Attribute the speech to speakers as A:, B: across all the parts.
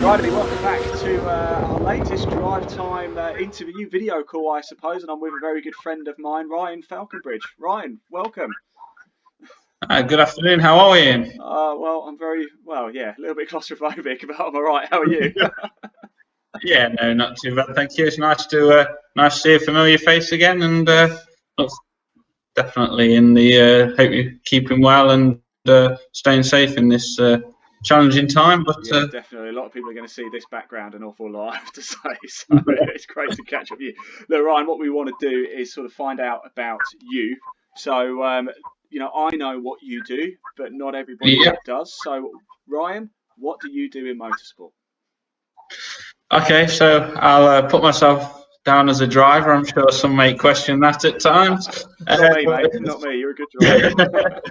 A: Righty, welcome back to our latest drive time interview video call, I suppose, and I'm with a very good friend of mine, Ryan Faulconbridge. Ryan, welcome.
B: Good afternoon. How are we, Ian?
A: Well, I'm very well. Yeah, a little bit claustrophobic, but I'm all right. How are you?
B: Yeah, no, not too bad, thank you. It's nice to see a familiar face again, and definitely in the hope you're keeping well and staying safe in this challenging time. But
A: yeah, definitely, a lot of people are going to see this background an awful lot, I have to say. So it's great to catch up with you. Look, Ryan, what we want to do is sort of find out about you. So, I know what you do, but not everybody does. So, Ryan, what do you do in motorsport?
B: Okay, so I'll put myself down as a driver. I'm sure some may question that at times.
A: Not me, mate. Not me. You're a good driver.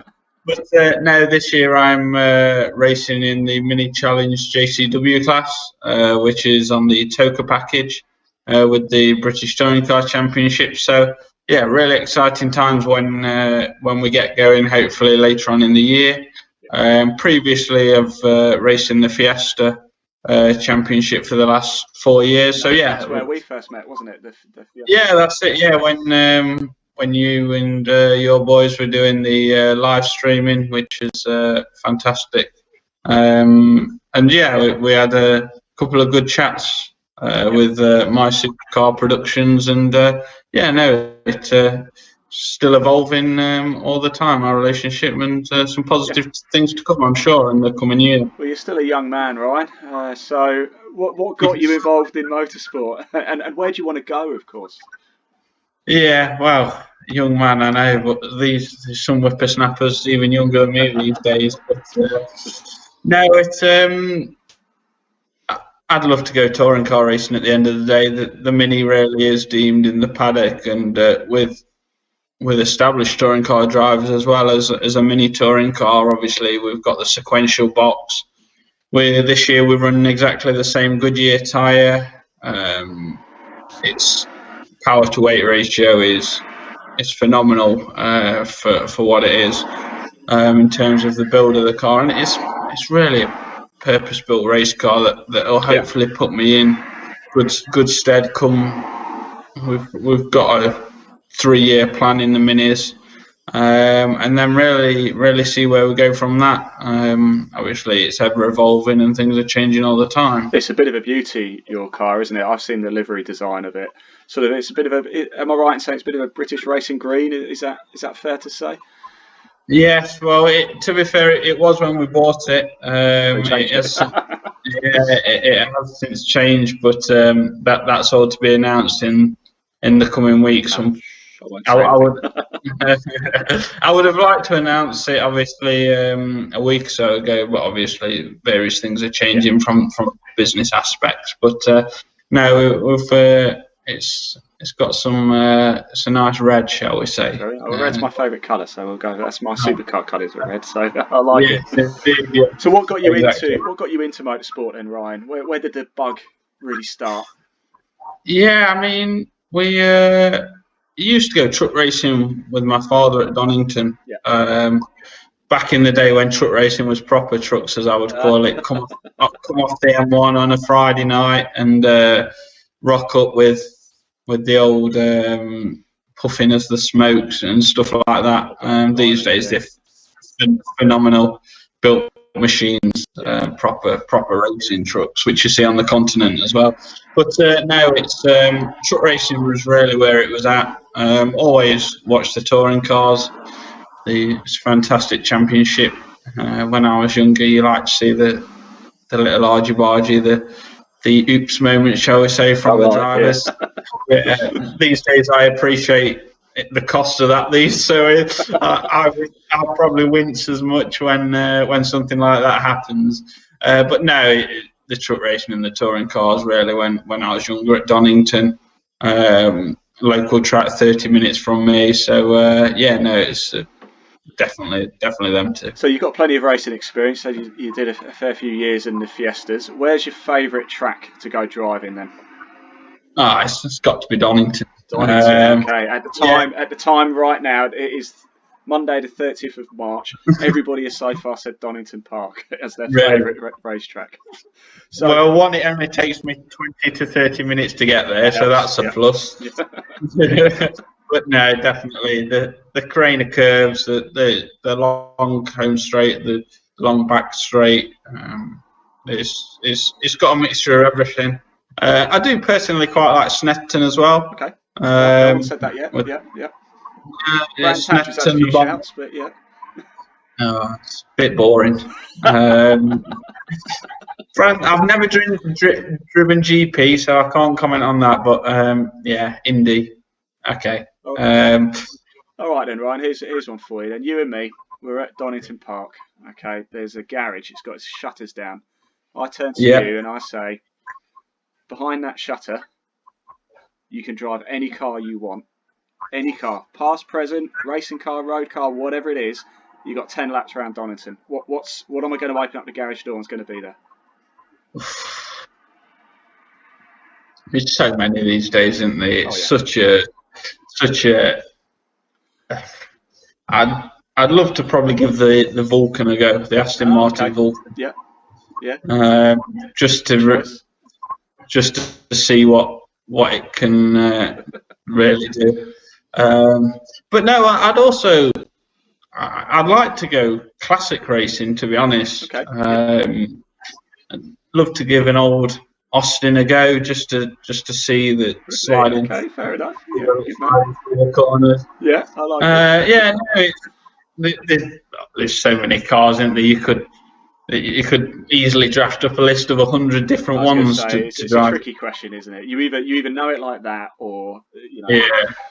B: But now this year I'm racing in the Mini Challenge JCW class, which is on the TOCA package with the British Touring Car Championship. So yeah, really exciting times when we get going. Hopefully later on in the year. Previously, I've raced in the Fiesta Championship for the last 4 years. So yeah,
A: that's where we first met, wasn't it?
B: Yeah, that's it. Yeah, when you and your boys were doing the live streaming, which is fantastic. And yeah, we had a couple of good chats with My Supercar Productions, and it's still evolving all the time, our relationship, and some positive things to come, I'm sure, in the coming year.
A: Well, you're still a young man, Ryan. So what got you involved in motorsport, and where do you want to go, of course?
B: Yeah, well, young man, I know, but there's some whippersnappers even younger than me these days. But no, I'd love to go touring car racing at the end of the day. The Mini really is deemed in the paddock, and with established touring car drivers as well as a Mini touring car. Obviously, we've got the sequential box. This year we're running exactly the same Goodyear tyre. Its power to weight ratio is phenomenal for what it is in terms of the build of the car, and it's really a purpose-built race car that'll hopefully put me in good stead. We've got a 3-year plan in the Minis, and then really see where we go from that. Obviously, it's ever evolving and things are changing all the time.
A: It's a bit of a beauty, your car, isn't it? I've seen the livery design of it. Sort of, it's a bit of am I right in saying it's a bit of a British racing green? Is that fair to say?
B: Yes, well, to be fair, it was when we bought it. It has since changed, but that's all to be announced in the coming weeks. I would have liked to announce it, obviously, a week or so ago, but obviously various things are changing from business aspects. But no, it's got some. It's a nice red, shall we say?
A: Red's my favourite colour, so we'll go. That's my supercar colours are red, so I like it. Yeah. So what got you into motorsport then, Ryan? Where did the bug really start?
B: Yeah, I mean, we used to go truck racing with my father at Donington.
A: Yeah.
B: Back in the day when truck racing was proper trucks, as I would call it, come off the M1 on a Friday night and rock up with the old puffing as the smokes and stuff like that. These days they're phenomenal built machines, proper racing trucks, which you see on the continent as well. But now it's truck racing was really where it was at. Always watched the touring cars. It's a fantastic championship. When I was younger, you like to see the little argy-bargy, the oops moment, shall we say, from the drivers. These days, I appreciate the cost of that. So I'll probably wince as much when something like that happens. But no, the truck racing and the touring cars really when I was younger at Donington, local track 30 minutes from me. So it's definitely them two.
A: So you've got plenty of racing experience. So you did a fair few years in the Fiestas. Where's your favourite track to go driving then?
B: It's got to be Donington.
A: Okay. At the time, right now, it is Monday the 30th of March. Everybody has so far said Donington Park as their
B: Really?
A: favourite racetrack. So,
B: well, one, it only takes me 20 to 30 minutes to get there, so that's a plus.
A: Yeah.
B: But no, definitely the Craner curves, the long home straight, the long back straight. It's got a mixture of everything. I do personally quite like Snetton as well.
A: Okay. No one said that yet.
B: With,
A: Yeah.
B: yeah,
A: Grant Patch has had a few shouts, but yeah.
B: Oh, it's a bit boring. I've never driven GP, so I can't comment on that. But yeah, Indy. Okay.
A: All right then, Ryan. Here's one for you. Then you and me, we're at Donington Park. Okay. There's a garage. It's got its shutters down. I turn to you and I say, behind that shutter, you can drive any car you want. Any car, past, present, racing car, road car, whatever it is. You got 10 laps around Donington. What am I going to open up the garage door and it's going to be there?
B: There's so many these days, isn't there? It's such a. I'd love to probably give the Vulcan a go, the Aston Martin Vulcan.
A: Yeah.
B: Just to see what it can really do. But no, I'd like to go classic racing, to be honest.
A: Okay.
B: I'd love to give an old Austin a go, just to see the sliding.
A: Okay, fair enough.
B: The corners.
A: Yeah, I like it.
B: Yeah, there's so many cars, isn't there? You could easily draft up a list of 100 different ones to drive.
A: It's a tricky question, isn't it? You either know it like that, or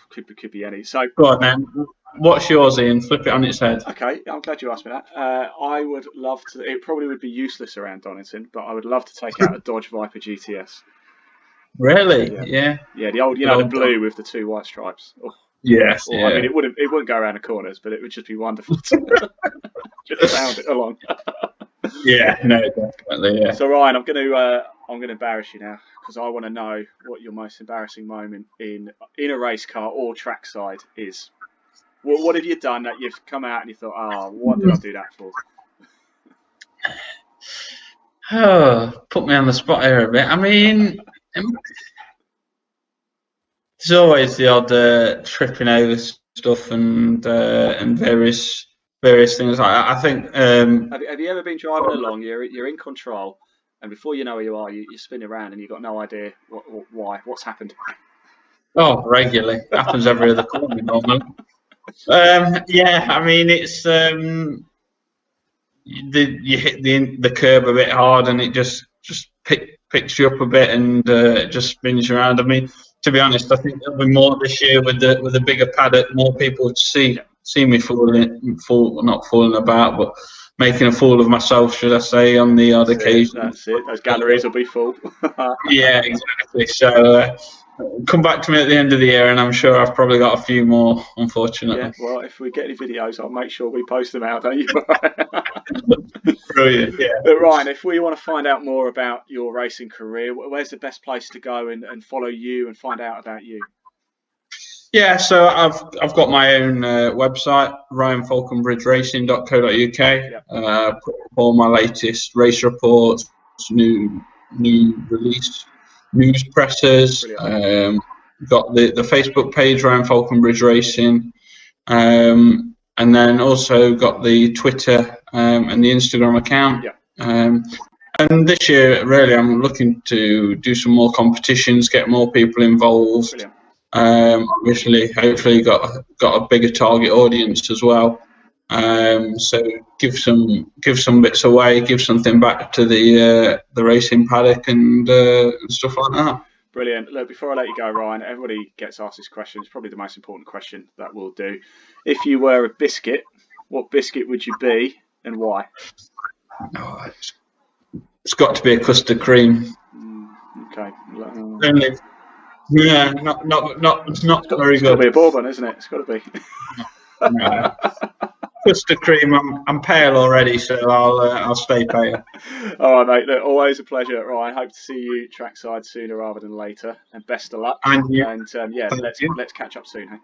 A: could be any. So
B: go on then. What's yours, Ian? Flip it on its head.
A: Okay, I'm glad you asked me that. I would love to. It probably would be useless around Donington, but I would love to take out a Dodge Viper GTS.
B: Really? Yeah.
A: Yeah, the old, the blue with the 2 white stripes.
B: Yes.
A: I mean, it wouldn't go around the corners, but it would just be wonderful to just sound it along.
B: Yeah, no, definitely. Yeah.
A: So Ryan, I'm going to embarrass you now because I want to know what your most embarrassing moment in a race car or trackside is. What have you done that you've come out and you thought, what did I do that for?
B: Oh, put me on the spot here a bit. I mean, there's always the odd tripping over stuff and various things. I think.
A: Have you ever been driving along? You're in control, and before you know where you are, you spin around and you've got no idea what's happened.
B: Oh, regularly happens every other corner normally. Yeah, I mean it's you hit the curb a bit hard and it just picks you up a bit and just spins you around. I mean, to be honest, I think there'll be more this year with the bigger paddock. More people would see me not falling about, but making a fool of myself, should I say, on the odd occasion.
A: That's it. Those galleries will be full.
B: Yeah, exactly. So. Come back to me at the end of the year, and I'm sure I've probably got a few more, unfortunately.
A: Yeah, well, if we get any videos, I'll make sure we post them out, don't you?
B: Brilliant, yeah.
A: But Ryan, if we want to find out more about your racing career, where's the best place to go and follow you and find out about you?
B: Yeah, so I've got my own website, ryanfaulconbridgeracing.co.uk. Put all my latest race reports, new release news presses. Got the Facebook page, Ryan Faulconbridge Racing, and then also got the Twitter and the Instagram account. And this year, really, I'm looking to do some more competitions, get more people involved. Obviously, hopefully, got a bigger target audience as well. So give some bits away, give something back to the racing paddock and stuff like that.
A: Brilliant. Look, before I let you go, Ryan, everybody gets asked this question. It's probably the most important question that we'll do. If you were a biscuit, what biscuit would you be and why?
B: Oh, it's got to be a custard cream.
A: Okay.
B: Yeah, not very good.
A: It's got to be a bourbon, isn't it? It's got to be.
B: No. Custard cream. I'm pale already, so I'll stay pale.
A: All right, mate. Look, always a pleasure, Ryan. Hope to see you trackside sooner rather than later. And best of luck.
B: And you.
A: And let's catch up soon. Hey?